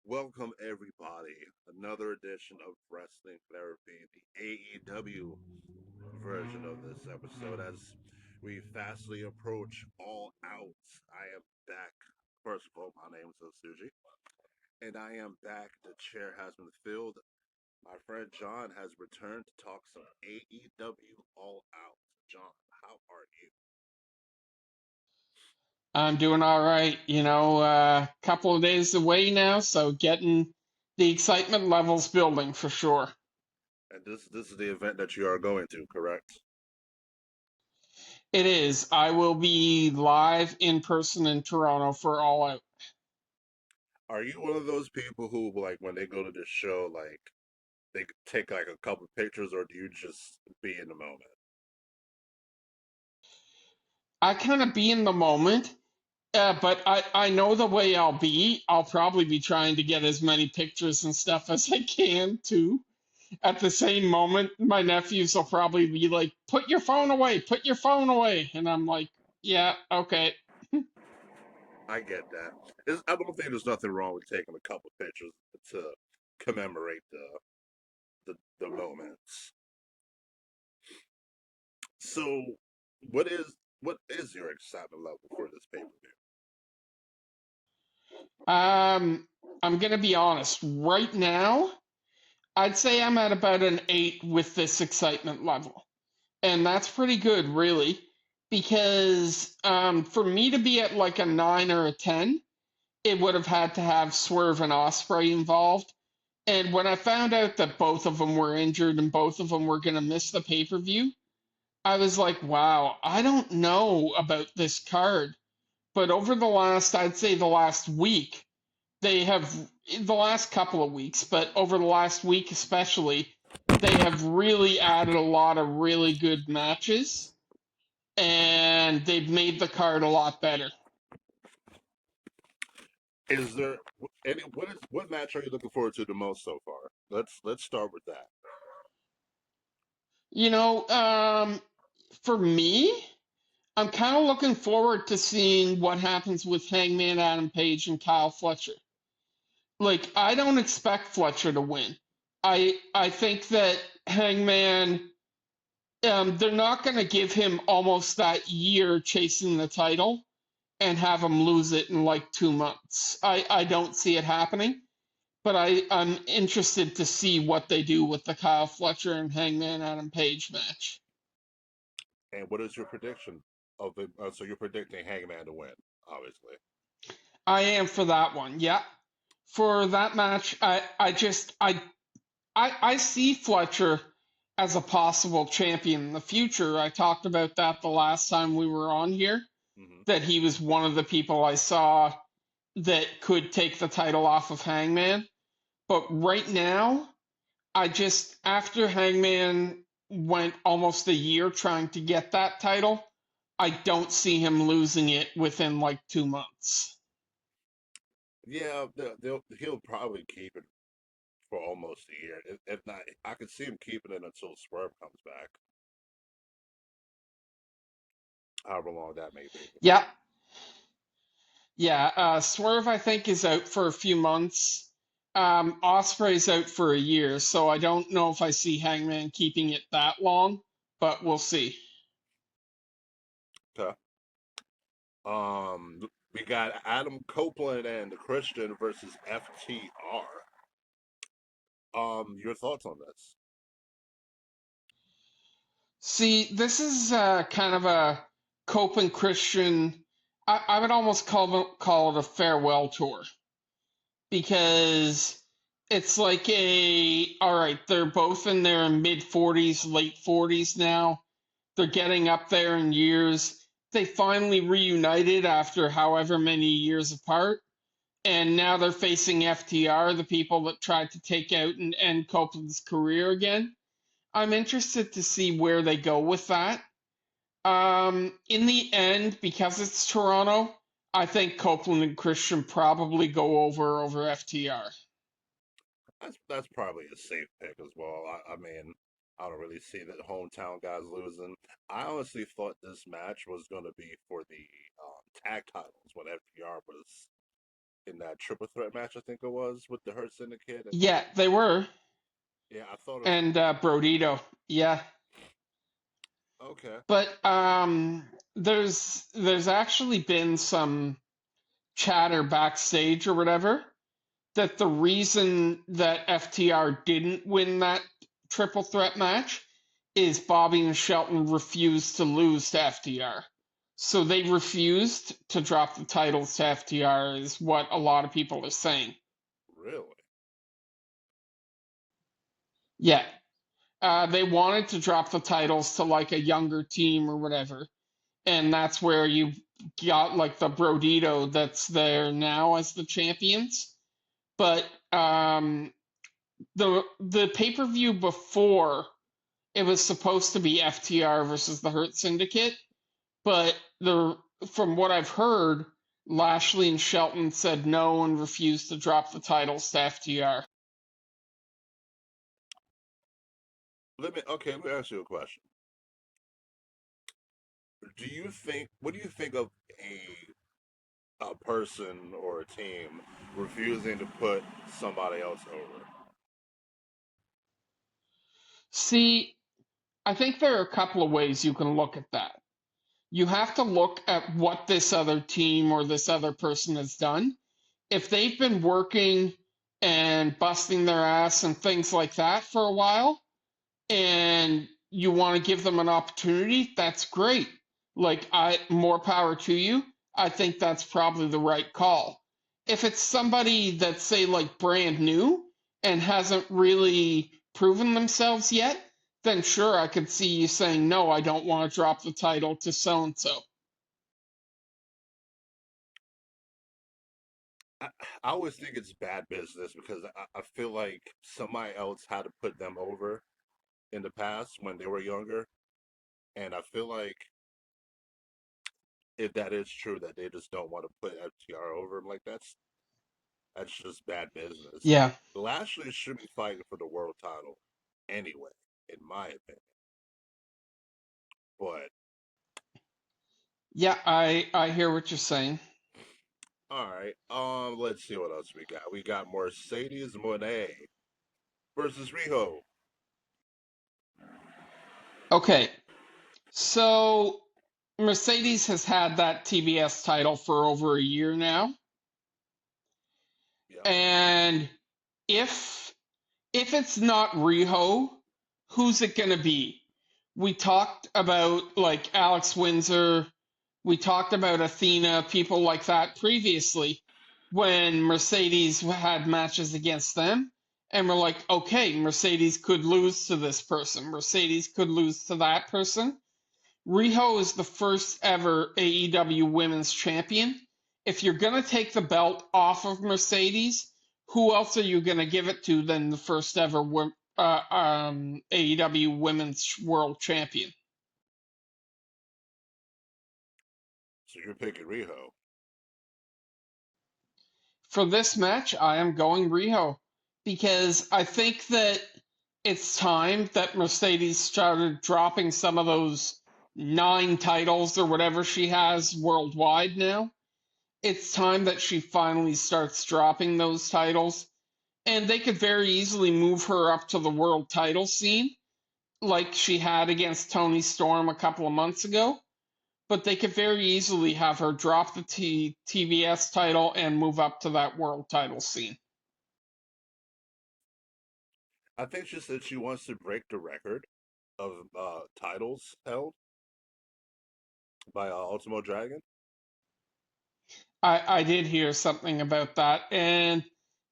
Welcome, everybody. Another edition of Wrestling Therapy, the AEW version of this episode, as we fastly approach All Out. I am back. First of all, my name is Osuji, and I am back. The chair has been filled. My friend John has returned to talk some AEW All Out. John, how are you? I'm doing all right. A couple of days away now, so getting the excitement levels building for sure. And this is the event that you are going to, correct? It is. I will be live in person in Toronto for All Out. Are you one of those people who, like, when they go to this show, like, they take like a couple pictures, or do you just be in the moment? I kind of be in the moment, but I know the way I'll be. I'll probably be trying to get as many pictures and stuff as I can too. At the same moment, my nephews will probably be like, "Put your phone away, put your phone away," and I'm like, "Yeah, okay." I get that. I don't think there's nothing wrong with taking a couple pictures to commemorate the moments. So, what is your excitement level for this pay per view? Um, I'm gonna be honest. Right now, I'd say I'm at about an 8 with this excitement level. And that's pretty good, really, because for me to be at like a 9 or a 10, it would have had to have Swerve and Osprey involved. And when I found out that both of them were injured and both of them were going to miss the pay per view, I was like, wow, I don't know about this card. But over the last, I'd say the last week, they have the last couple of weeks, but over the last week especially, they have really added a lot of really good matches, and they've made the card a lot better. Is there any what match are you looking forward to the most so far? Let's start with that. You know, for me, I'm kind of looking forward to seeing what happens with Hangman Adam Page and Kyle Fletcher. Like, I don't expect Fletcher to win. I think that Hangman, they're not going to give him almost that year chasing the title and have him lose it in like 2 months. I don't see it happening, but I'm interested to see what they do with the Kyle Fletcher and Hangman Adam Page match. And what is your prediction of it? So you're predicting Hangman to win, obviously. I am for that one. Yeah. For that match, I see Fletcher as a possible champion in the future. I talked about that the last time we were on here, Hmm. that he was one of the people I saw that could take the title off of Hangman. But right now, after Hangman went almost a year trying to get that title, I don't see him losing it within like 2 months. Yeah, he'll probably keep it for almost a year. If not, I could see him keeping it until Swerve comes back, however long that may be. Yeah, yeah. Swerve, I think, is out for a few months. Osprey's out for a year, so I don't know if I see Hangman keeping it that long, but we'll see. Okay. We got Adam Copeland and Christian versus FTR. Your thoughts on this? See, this is kind of a Cope and Christian. I would almost call it a farewell tour because it's like all right, they're both in their mid 40s, late 40s now. They're getting up there in years. They finally reunited after however many years apart, and now they're facing FTR, the people that tried to take out and end Copeland's career again. I'm interested to see where they go with that. In the end, because it's Toronto, I think Copeland and Christian probably go over FTR. That's probably a safe pick as well. I mean, I don't really see the hometown guys losing. I honestly thought this match was going to be for the tag titles when FTR was in that triple threat match. I think it was with the Hurt Syndicate, and Yeah, they were. yeah, I thought it was And cool. Brodito. Yeah. Okay, But there's actually been some chatter backstage or whatever that the reason that FTR didn't win that triple threat match is Bobby and Shelton refused to lose to FTR. So they refused to drop the titles to FTR, is what a lot of people are saying. really? Yeah. They wanted to drop the titles to like a younger team or whatever. And that's where you got like the Brodito that's there now as the champions. But the pay per view before it was supposed to be FTR versus the Hurt Syndicate, but the from what I've heard, Lashley and Shelton said no and refused to drop the titles to FTR. Let me ask you a question. What do you think of a person or a team refusing to put somebody else over? See, I think there are a couple of ways you can look at that. You have to look at what this other team or this other person has done. If they've been working and busting their ass and things like that for a while, and you want to give them an opportunity, that's great. Like I more power to you. I think that's probably the right call. If it's somebody that's say like brand new and hasn't really proven themselves yet, then sure I could see you saying no, I don't want to drop the title to so and so. I, I always think it's bad business because I feel like somebody else had to put them over in the past when they were younger, and I feel like if that is true, that they just don't want to put FTR over, like that's just bad business. Yeah. Lashley should be fighting for the world title anyway, in my opinion. But Yeah, I hear what you're saying. all right, let's see what else we got. We got Mercedes Monet versus Riho. Okay. So Mercedes has had that TBS title for over a year now. Yep. And if if it's not Riho, who's it gonna be? We talked about like Alex Windsor, we talked about Athena, people like that previously when Mercedes had matches against them. And we're like, okay, Mercedes could lose to this person. Mercedes could lose to that person. Riho is the first ever AEW Women's Champion. If you're going to take the belt off of Mercedes, who else are you going to give it to than the first ever AEW Women's World Champion? So you're picking Riho. For this match, I am going Riho because I think that it's time that Mercedes started dropping some of those 9 titles or whatever she has worldwide now. It's time that she finally starts dropping those titles. And they could very easily move her up to the world title scene, like she had against Tony Storm a couple of months ago. But they could very easily have her drop the TBS title and move up to that world title scene. I think she said she wants to break the record of titles held by Ultimo Dragon. I did hear something about that, and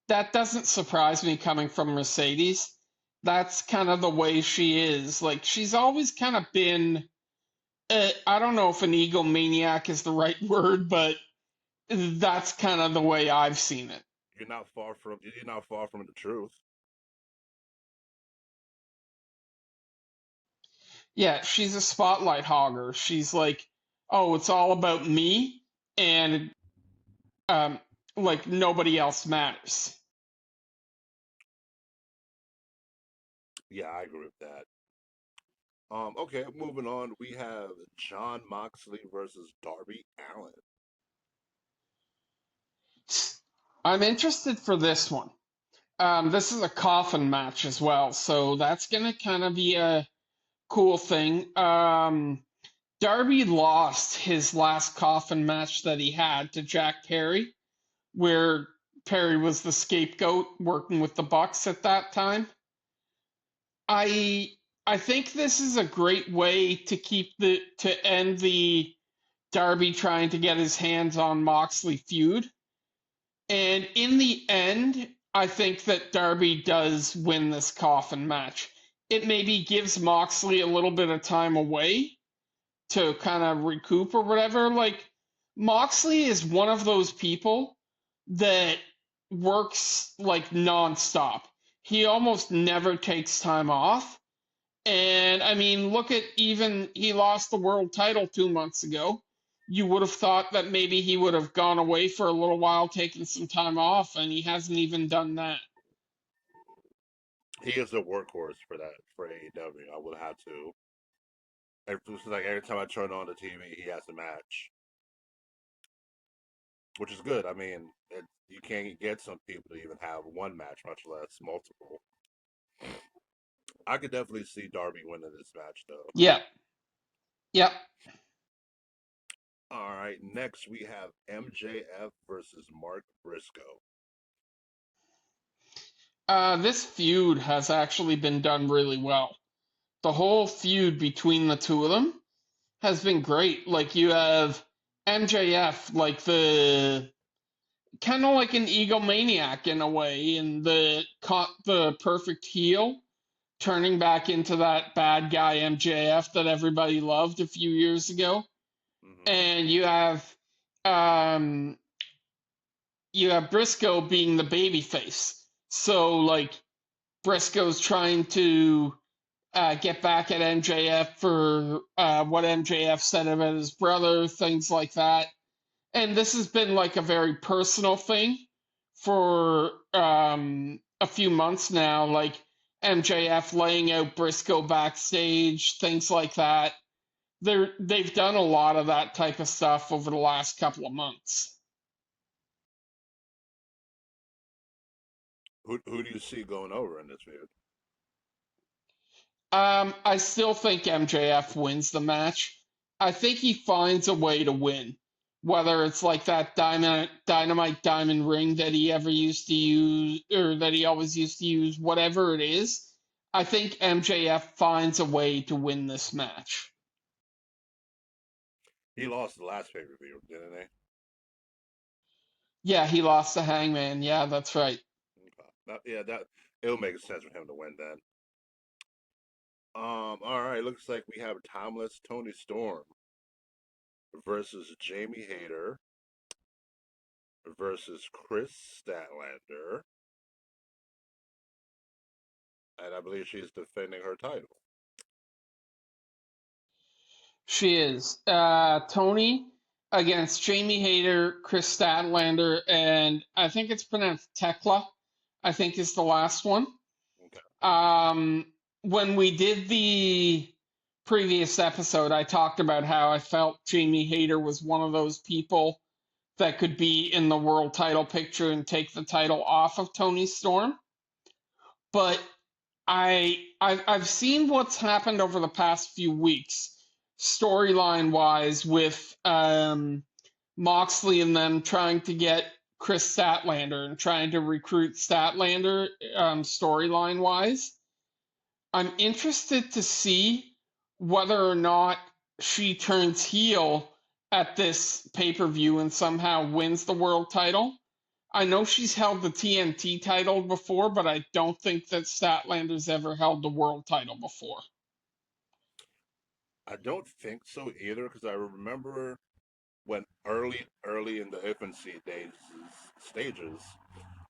that doesn't surprise me coming from Mercedes. That's kind of the way she is. Like, she's always kind of been I don't know if an egomaniac is the right word, but that's kind of the way I've seen it. You're not far from the truth. Yeah, she's a spotlight hogger. She's like, oh, it's all about me, and um, like nobody else matters. Yeah, I agree with that. Okay, moving on. We have John Moxley versus Darby Allen. I'm interested for this one. This is a coffin match as well, so that's gonna kind of be a cool thing. Darby lost his last coffin match that he had to Jack Perry, where Perry was the scapegoat working with the Bucks at that time. I I think this is a great way to end the Darby trying to get his hands on Moxley feud. And in the end, I think that Darby does win this coffin match. It maybe gives Moxley a little bit of time away to kind of recoup or whatever. Like, Moxley is one of those people that works like nonstop. He almost never takes time off. And I mean, look at, even he lost the world title 2 months ago. You would have thought that maybe he would have gone away for a little while, taking some time off, and he hasn't even done that. He is the workhorse for that for AEW. I would have to. It's like every time I turn on the TV, he has a match, which is good. I mean, you can't get some people to even have one match, much less multiple. I could definitely see Darby winning this match, though. Yeah, yeah. All right, next we have MJF versus Mark Briscoe. This feud has actually been done really well. The whole feud between the two of them has been great. Like, you have MJF, like the kind of like an egomaniac in a way, and the perfect heel, turning back into that bad guy MJF that everybody loved a few years ago. Hmm. And um you have Briscoe being the baby face. So, like, Briscoe's trying to get back at MJF for what MJF said about his brother, things like that. And this has been like a very personal thing for a few months now, like MJF laying out Briscoe backstage, things like that. They've done a lot of that type of stuff over the last couple of months. Who do you see going over in this feud? I still think MJF wins the match. I think he finds a way to win, whether it's like that dynamite diamond ring that he ever used to use, or that he always used to use, whatever it is. I think MJF finds a way to win this match. He lost the last pay per view, didn't he? Yeah, he lost to Hangman. Yeah, that's right. Okay. Yeah, that it'll make sense for him to win then. All right. Looks like we have timeless Tony Storm versus Jamie Hayter versus Chris Statlander, and I believe she's defending her title. She is. Tony against Jamie Hayter, Chris Statlander, and I think it's pronounced Tekla, I think is the last one. Okay. When we did the previous episode, I talked about how I felt Jamie Hayter was one of those people that could be in the world title picture and take the title off of Tony Storm. But I've seen what's happened over the past few weeks, storyline wise, with Moxley and them trying to get Chris Statlander and trying to recruit Statlander, storyline wise. I'm interested to see whether or not she turns heel at this pay per view and somehow wins the world title. I know she's held the TNT title before, but I don't think that Statlander's ever held the world title before. I don't think so either because I remember when early in the infancy days stages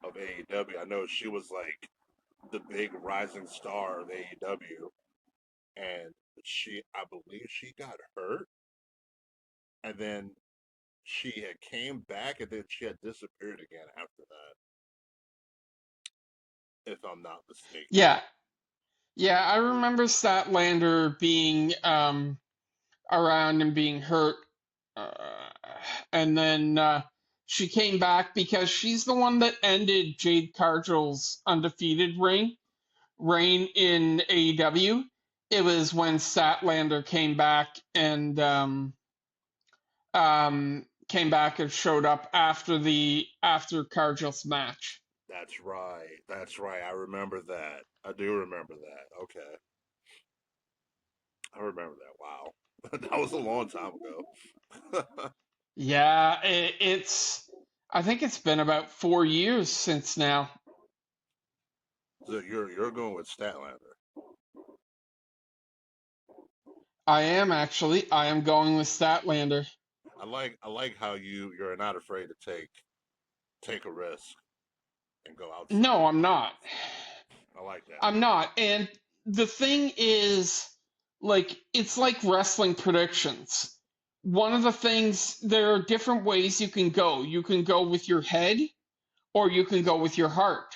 of AEW, I know she was like the big rising star of AEW, and I believe she got hurt, and then she had came back, and then she had disappeared again after that, if I'm not mistaken. Yeah, yeah, I remember Statlander being around and being hurt, uh, and then She came back because she's the one that ended Jade Cargill's undefeated reign in AEW. It was when Statlander came back and showed up after Cargill's match. That's right. That's right. I remember that. I do remember that. Okay. I remember that. Wow. That was a long time ago. Yeah, it's. I think it's been about 4 years since now. So you're going with Statlander. I am actually. I am going with Statlander. I like how you're not afraid to take a risk and go outside No, the I'm not. box. I like that. I'm not. And the thing is, like, it's like wrestling predictions. One of the things, there are different ways you can go. You can go with your head or you can go with your heart.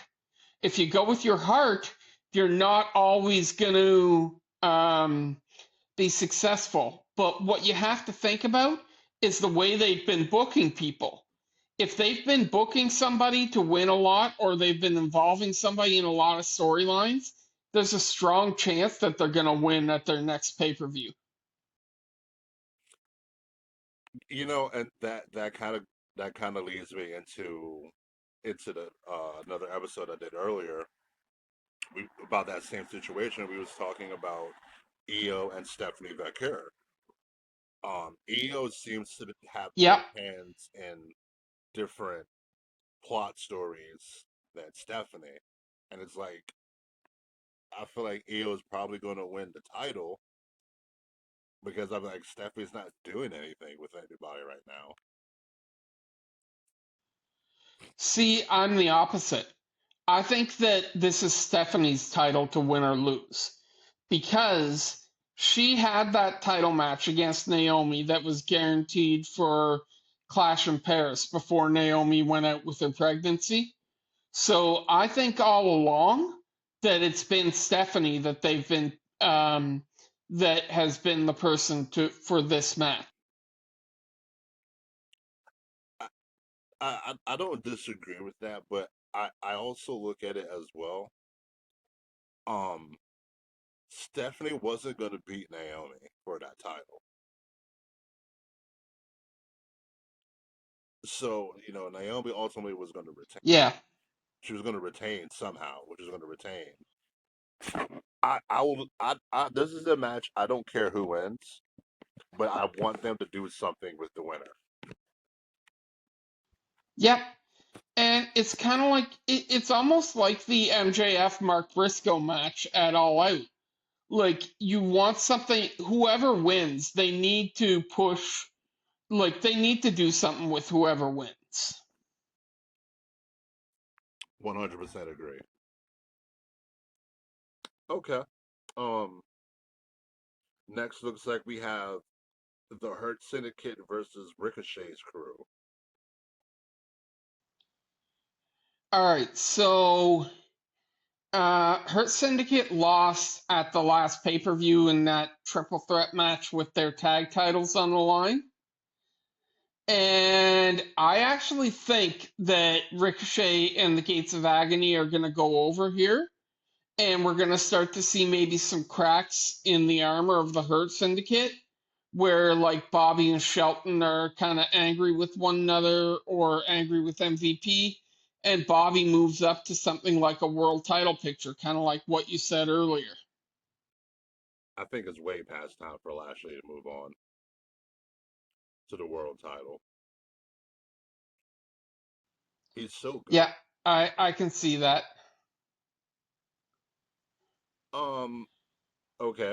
If you go with your heart, you're not always going to be successful. But what you have to think about is the way they've been booking people. If they've been booking somebody to win a lot or they've been involving somebody in a lot of storylines, there's a strong chance that they're going to win at their next pay-per-view. And that kind of leads me into the another episode I did earlier. About that same situation. We was talking about Io and Stephanie Becker. Io seems to have Yep. more hands in different plot stories than Stephanie, and it's like I feel like Io is probably going to win the title because I'm like Stephanie's not doing anything with anybody right now. See, I'm the opposite. I think that this is Stephanie's title to win or lose because she had that title match against Naomi that was guaranteed for Clash in Paris before Naomi went out with her pregnancy. So I think all along that it's been Stephanie that they've been that has been the person to for this match. I, I don't disagree with that, but I also look at it as well. Um, Stephanie wasn't going to beat Naomi for that title, so Naomi ultimately was going to retain. Yeah. She was going to retain somehow, which is going to retain. I will. This is a match. I don't care who wins, but I want them to do something with the winner. Yep. And it's kind of like it's almost like the MJF Mark Briscoe match at All Out. Like you want something, whoever wins, they need to push, like they need to do something with whoever wins. 100% agree. Okay. Um. Next looks like we have the Hurt Syndicate versus Ricochet's crew. All right, so Hurt Syndicate lost at the last pay-per-view in that triple threat match with their tag titles on the line. And I actually think that Ricochet and the Gates of Agony are going to go over here. And we're going to start to see maybe some cracks in the armor of the Hurt Syndicate, where like Bobby and Shelton are kind of angry with one another or angry with MVP. And Bobby moves up to something like a world title picture, kind of like what you said earlier. I think it's way past time for Lashley to move on to the world title. He's so good. Yeah, I can see that. Um. Okay.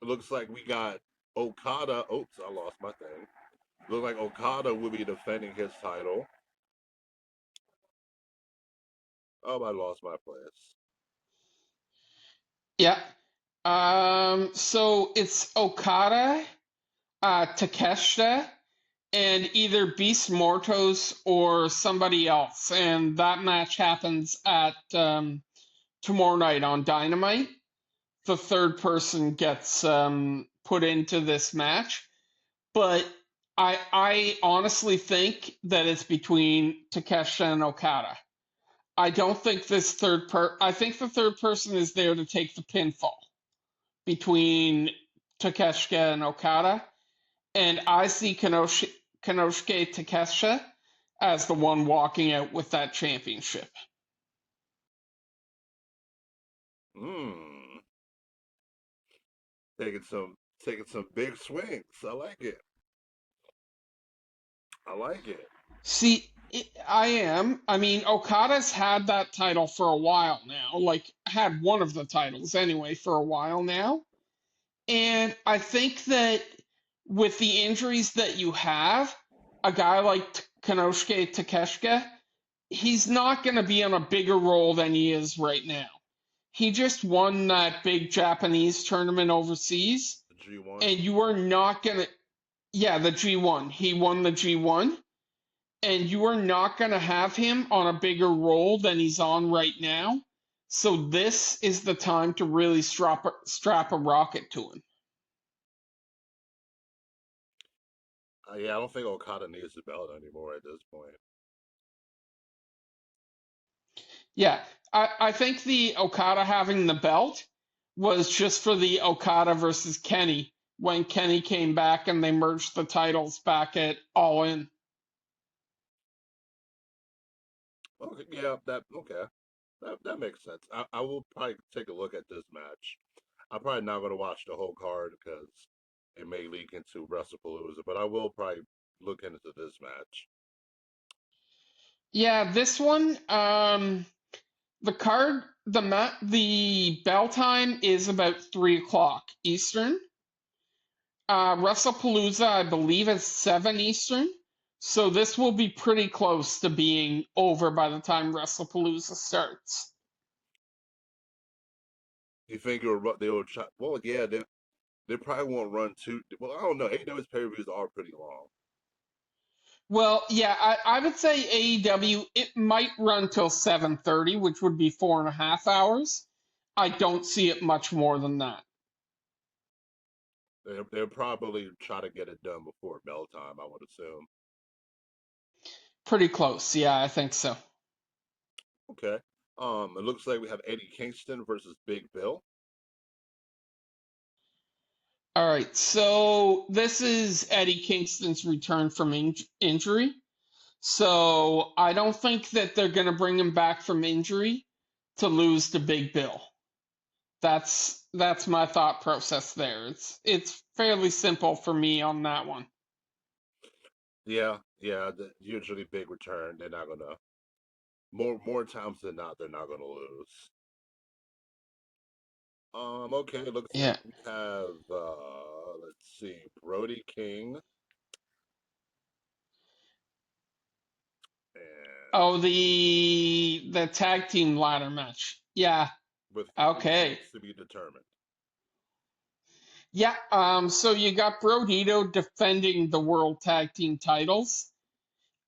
It looks like we got Okada. Oops, I lost my thing. Look like Okada will be defending his title. Oh, I lost my place. Yeah. So it's Okada, Takeshita, and either Beast Mortos or somebody else. And that match happens at tomorrow night on Dynamite. The third person gets put into this match. But I honestly think that it's between Takeshita and Okada. I don't think this I think the third person is there to take the pinfall between Takeshita and Okada, and I see Konosuke Takeshita as the one walking out with that championship. Hmm. Taking some big swings. I like it. I like it. See, I am. I mean, Okada's had that title for a while now, like, had one of the titles anyway for a while now. And I think that with the injuries that you have, a guy like Konosuke Takeshita, he's not going to be on a bigger role than he is right now. He just won that big Japanese tournament overseas, The G1. and you are not going to, yeah, the G1. He won the G1, and you are not going to have him on a bigger role than he's on right now. So this is the time to really strap a rocket to him. Yeah, I don't think Okada needs the belt anymore at this point. Yeah, I think the Okada having the belt was just for the Okada versus Kenny when Kenny came back and they merged the titles back at All In. Okay, yeah, that okay. That makes sense. I will probably take a look at this match. I'm probably not going to watch the whole card because it may leak into WrestlePalooza, but I will probably look into this match. Yeah, this one, the card, the bell time is about 3 o'clock Eastern. WrestlePalooza, I believe, is 7 Eastern. So this will be pretty close to being over by the time WrestlePalooza starts. You think they'll try? Well, yeah, they probably won't run too. Well, I don't know. AEW's pay-per-views are pretty long. Well, yeah, I would say AEW, it might run till 7:30, which would be 4.5 hours. I don't see it much more than that. They'll probably try to get it done before bell time, I would assume. Pretty close, yeah, I think so. Okay. It looks like we have Eddie Kingston versus Big Bill. All right, so this is Eddie Kingston's return from injury. So I don't think that they're going to bring him back from injury to lose to Big Bill. That's my thought process there. It's fairly simple for me on that one. Yeah. Usually big return. They're not gonna more times than not. They're not gonna lose. Okay. It looks like Yeah. we have let's see, Brody King and Oh, the tag team ladder match. Yeah. with Okay. results to be determined. Yeah. So you got Brodito defending the world tag team titles,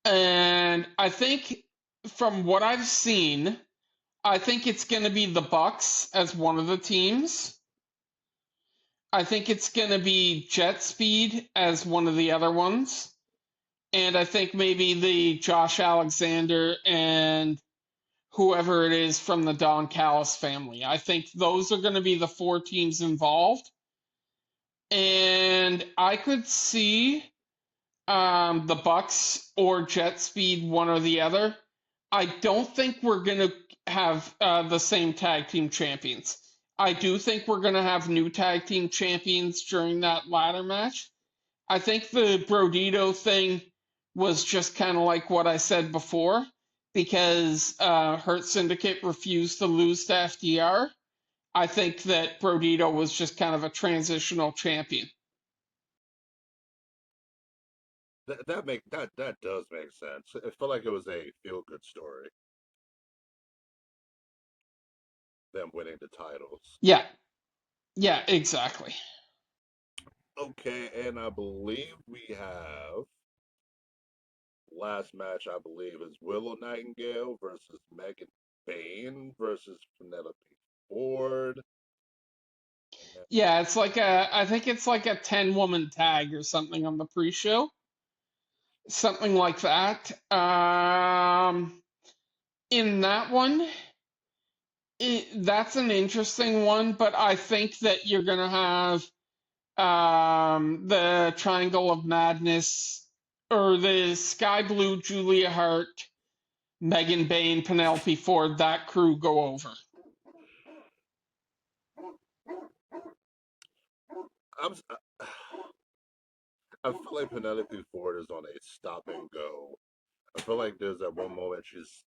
and I think from what I've seen, I think it's going to be the Bucks as one of the teams. I think it's going to be Jet Speed as one of the other ones, and I think maybe the Josh Alexander and whoever it is from the Don Callis family. I think those are going to be the four teams involved. And I could see the Bucks or Jet Speed, one or the other. I don't think we're going to have the same tag team champions. I do think we're going to have new tag team champions during that ladder match. I think the Brodito thing was just kind of like what I said before, because Hurt Syndicate refused to lose to FDR. I think that Brodito was just kind of a transitional champion. That does make sense. It felt like it was a feel good story. Them winning the titles. Yeah, yeah, exactly. Okay, and I believe we have last match. I believe is Willow Nightingale versus Megan Bain versus Penelope Ford. And Yeah, I think it's like a 10-woman tag or something on the pre-show. something like that. In that one, that's an interesting one, but I think that you're going to have the Triangle of Madness or the Sky Blue, Julia Hart, Megan Bain, Penelope Ford, that crew go over. I'm, s- I feel like Penelope Ford is on a stop and go. I feel like there's at one moment she's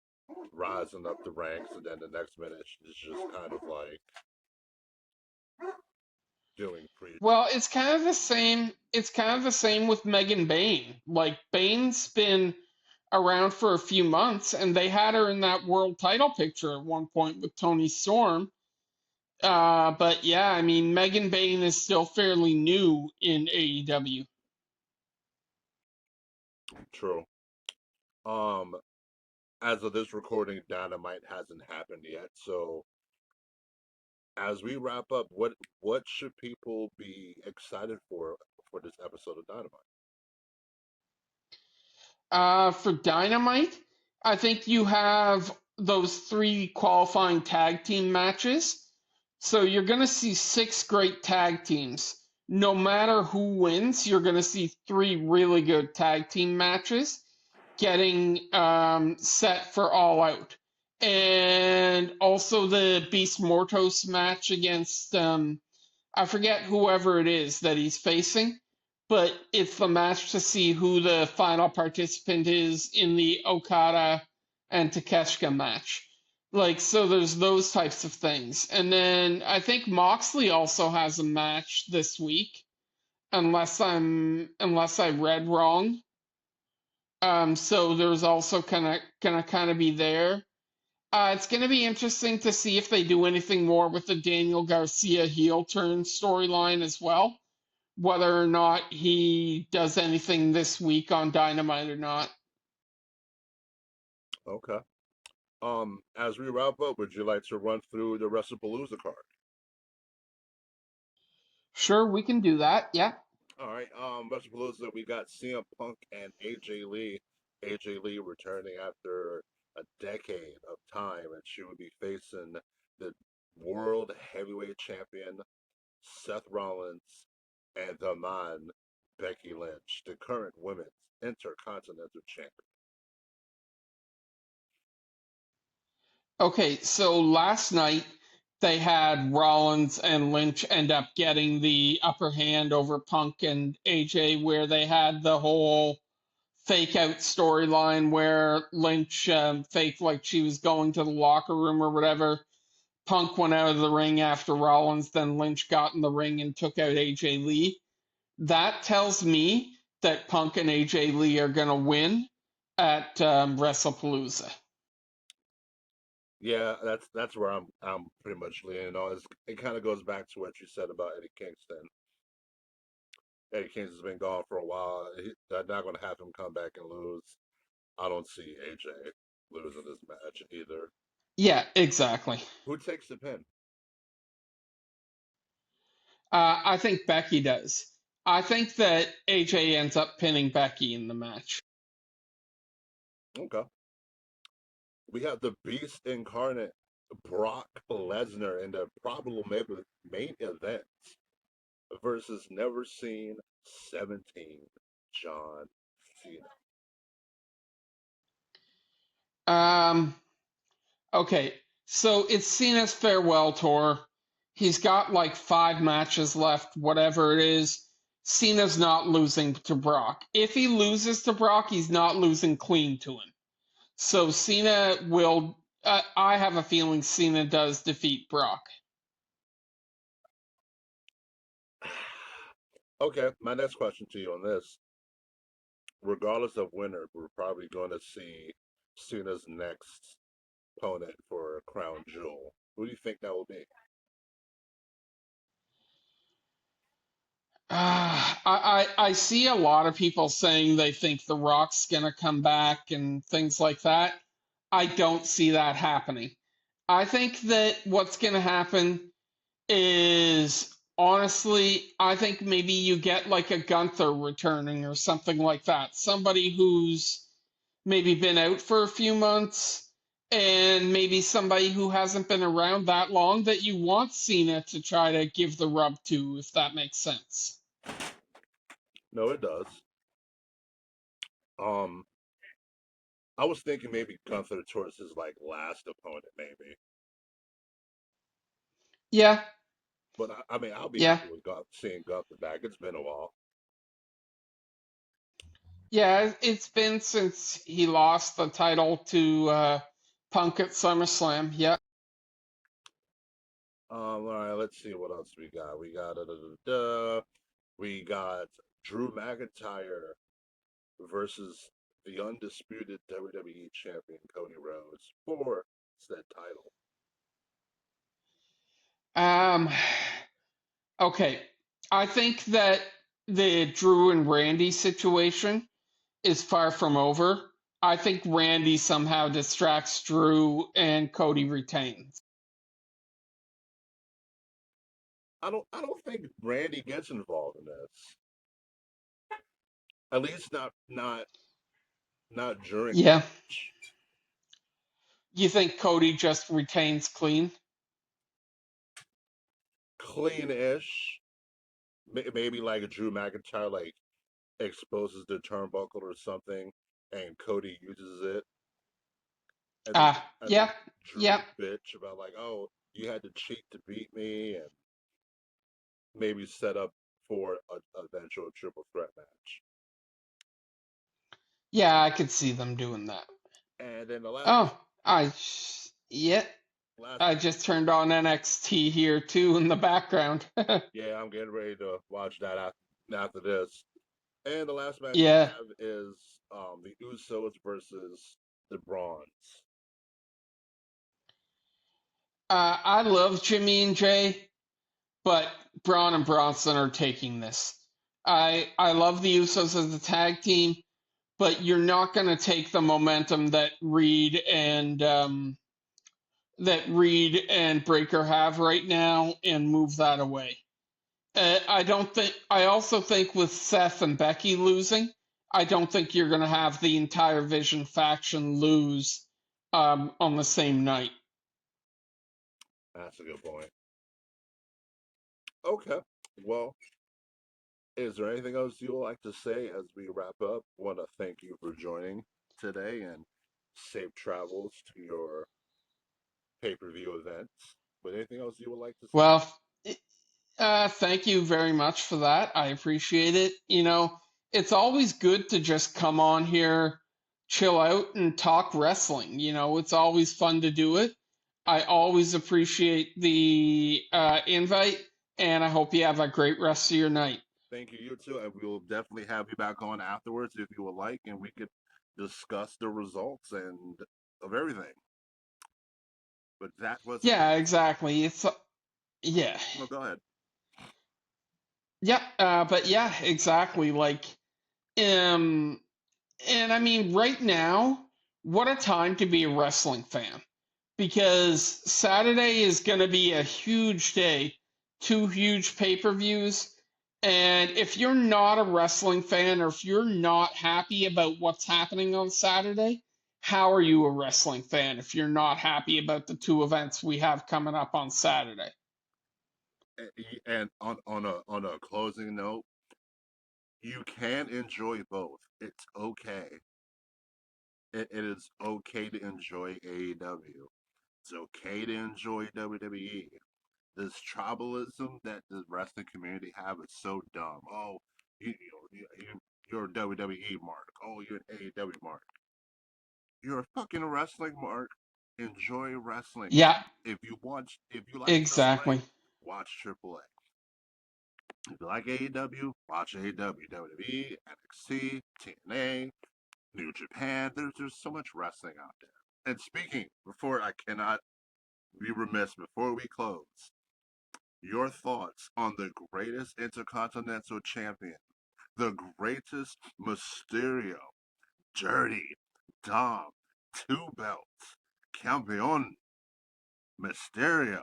rising up the ranks, and then the next minute she's just kind of like doing pre. Well, it's kind of the same. It's kind of the same with Megan Bain. Like Bain's been around for a few months, and they had her in that world title picture at one point with Tony Storm. But yeah, I mean, Megan Bain is still fairly new in AEW. True. Um, as of this recording, Dynamite hasn't happened yet. So as we wrap up, what should people be excited for this episode of Dynamite? For Dynamite, I think you have those three qualifying tag team matches. So you're going to see six great tag teams. No matter who wins, you're going to see three really good tag team matches getting set for All Out. And also the Beast Mortos match against I forget whoever it is that he's facing, but it's the match to see who the final participant is in the Okada and Takeshita match. Like, so there's those types of things. And then I think Moxley also has a match this week, unless I read wrong. So there's also gonna kind of be there. It's gonna be interesting to see if they do anything more with the Daniel Garcia heel turn storyline as well, whether or not he does anything this week on Dynamite or not. Okay. As we wrap up, would you like to run through the WrestlePalooza card? Sure, we can do that. Yeah. All right. WrestlePalooza, we got CM Punk and AJ Lee. AJ Lee returning after a decade of time, and she would be facing the World Heavyweight Champion Seth Rollins and the man Becky Lynch, the current Women's Intercontinental Champion. Okay, so last night they had Rollins and Lynch end up getting the upper hand over Punk and AJ, where they had the whole fake out storyline where Lynch faked like she was going to the locker room or whatever. Punk went out of the ring after Rollins, then Lynch got in the ring and took out AJ Lee. That tells me that Punk and AJ Lee are going to win at WrestlePalooza. Yeah, that's where I'm pretty much leaning on. It kind of goes back to what you said about Eddie Kingston. Eddie Kingston's been gone for a while. They're not going to have him come back and lose. I don't see AJ losing this match either. Yeah, exactly. Who takes the pin? I think Becky does. I think that AJ ends up pinning Becky in the match. Okay. We have the Beast incarnate Brock Lesnar in the probable main event versus never seen 17 John Cena. Um, okay, so it's Cena's farewell tour. He's got like 5 matches left, whatever it is. Cena's not losing to Brock. If he loses to Brock, he's not losing clean to him. So Cena will. I have a feeling Cena does defeat Brock. Okay, my next question to you on this, regardless of winner, we're probably going to see Cena's next opponent for Crown Jewel. Who do you think that will be? I see a lot of people saying they think The Rock's gonna come back and things like that. I don't see that happening. I think that what's gonna happen is Honestly, I think maybe you get like a Gunther returning or something like that. Somebody who's maybe been out for a few months and maybe somebody who hasn't been around that long that you want Cena to try to give the rub to, if that makes sense. No, it does. Um, I was thinking maybe Gunther towards his like last opponent, maybe. Yeah, But I mean, I'll be yeah, happy with seeing Gunther back. It's been a while. yeah. It's been since he lost the title to Punk at SummerSlam. Yeah. All right, let's see what else we got. We got Drew McIntyre versus the undisputed WWE champion Cody Rhodes for said title. Um. Okay. I think that the Drew and Randy situation is far from over. I think Randy somehow distracts Drew and Cody retains. I don't think Randy gets involved in this. At least not during the Yeah. match. You think Cody just retains clean? Clean-ish. Maybe like Drew McIntyre like exposes the turnbuckle or something, and Cody uses it, and then and then Yeah. Drew Yeah. will bitch about like, oh, you had to cheat to beat me, and maybe set up for a eventual triple threat match. Yeah, I could see them doing that. And then Oh, yeah, last I match, just turned on NXT here too in the background. yeah, I'm getting ready to watch that after this. And the last match we Yeah. have is the Usos versus the Brawns. I love Jimmy and Jay, but Braun and Bronson are taking this. I love the Usos as a tag team, but you're not going to take the momentum that Reed and Breaker have right now and move that away. I don't think. I also think with Seth and Becky losing, I don't think you're going to have the entire Vision faction lose on the same night. That's a good point. Okay. Well, is there anything else you would like to say as we wrap up? Want to thank you for joining today and safe travels to your pay-per-view events. But anything else you would like to say? Well, thank you very much for that. I appreciate it. It's always good to just come on here, chill out, and talk wrestling. It's always fun to do it. I always appreciate the invite, and I hope you have a great rest of your night. Thank you, you too, and we will definitely have you back on afterwards if you would like, and we could discuss the results and of everything. But that was Yeah, exactly. Yeah, no. Go ahead. yeah. But yeah, exactly. Like, um, and I mean, right now, what a time to be a wrestling fan because Saturday is going to be a huge day, two huge pay-per-views. And if you're not a wrestling fan or if you're not happy about what's happening on Saturday, how are you a wrestling fan if you're not happy about the two events we have coming up on Saturday? And on a closing note, you can enjoy both. It's okay. It is okay to enjoy AEW. It's okay to enjoy WWE. This tribalism that the wrestling community have is so dumb. Oh, you're a WWE mark. Oh, you're an AEW mark. You're a fucking wrestling mark. Enjoy wrestling. Yeah, If you like AAA, exactly. watch AAA. If you like AEW, watch AEW, WWE, NXT, TNA, New Japan. There's so much wrestling out there. And speaking, before I cannot be remiss before we close, your thoughts on the greatest intercontinental champion, the greatest Mysterio, Dirty Dom, two belts, Campeon Mysterio.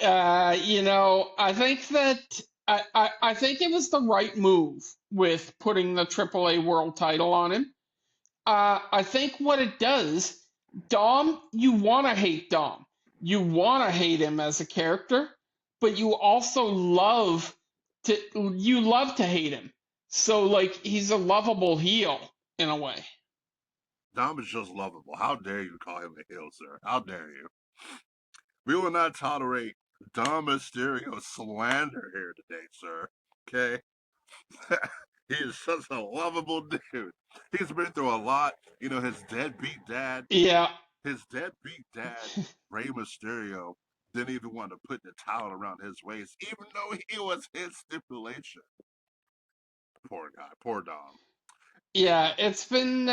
I think that I think it was the right move with putting the AAA World Title on him. I think what it does, Dom, you want to hate Dom. You want to hate him as a character, but you love to hate him. So like he's a lovable heel in a way. Dom is just lovable. How dare you call him a heel, sir? How dare you? We will not tolerate Dom Mysterio slander here today, sir. Okay? He is such a lovable dude. He's been through a lot. You know, Yeah, his deadbeat dad, Rey Mysterio, didn't even want to put the towel around his waist, even though he was his stipulation. Poor guy, poor Dom. yeah, it's been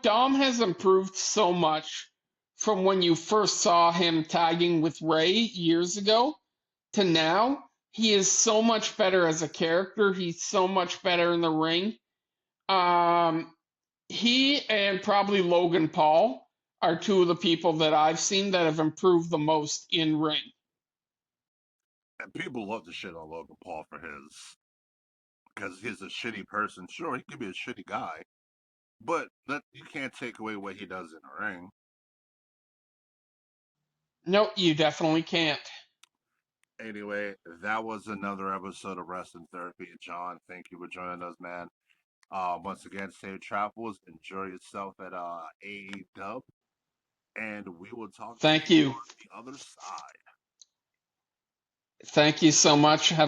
Dom has improved so much from when you first saw him tagging with Ray years ago to now. He is so much better as a character. He's so much better in the ring. Um, he and probably Logan Paul are two of the people that I've seen that have improved the most in ring. And people love to shit on Logan Paul for because he's a shitty person. Sure, he could be a shitty guy, but that you can't take away what he does in the ring. No, you definitely can't. Anyway, that was another episode of Wrestling Therapy. John, thank you for joining us, man. Once again, safe travels. Enjoy yourself at AEW, and we will talk to Thank you you. on the other side. Thank you so much. Have